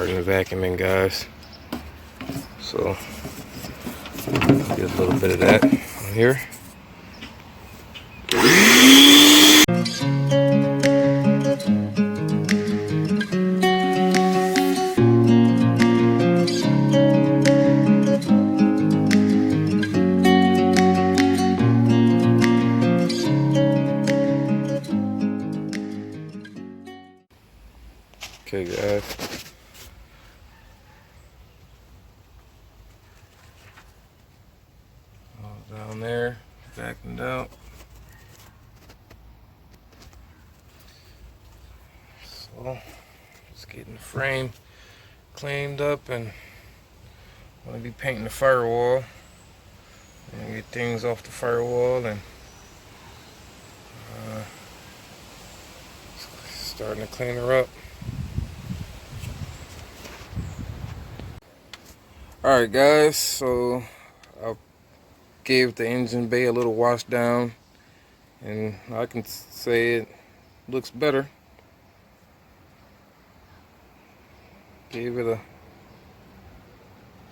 starting the vacuuming, guys. So get a little bit of that on here. Okay, guys. All down there, vacuumed out. So, just getting the frame cleaned up, and I'm gonna be painting the firewall. And get things off the firewall, and starting to clean her up. Alright guys, so I gave the engine bay a little wash down, and I can say it looks better. Gave it a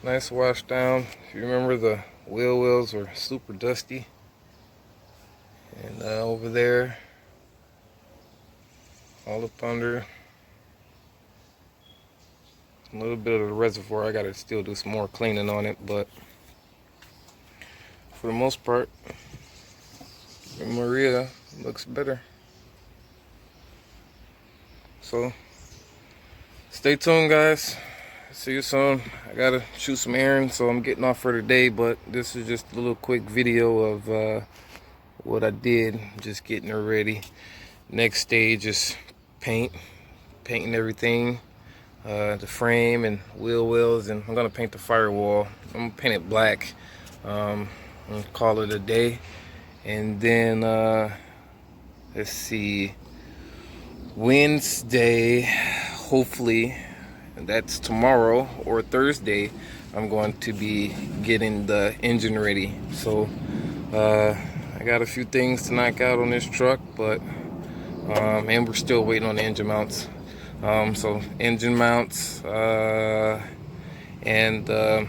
nice wash down. If you remember, the wheel wells were super dusty, and over there, all up under, a little bit of the reservoir. I gotta still do some more cleaning on it, but for the most part, Maria looks better. So stay tuned, guys. See you soon. I gotta shoot some errands, so I'm getting off for today, but this is just a little quick video of what I did, just getting her ready. Next stage is painting everything, the frame and wheel wells, and I'm gonna paint the firewall. I'm gonna paint it black, and call it a day. And then let's see, Wednesday, hopefully, and that's tomorrow or Thursday, I'm going to be getting the engine ready. So I got a few things to knock out on this truck, but and we're still waiting on the engine mounts. So engine mounts, and the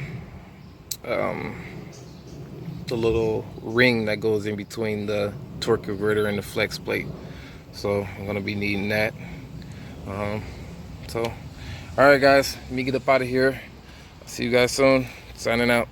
little ring that goes in between the torque converter and the flex plate. So I'm gonna be needing that. So all right guys, let me get up out of here. See you guys soon. Signing out.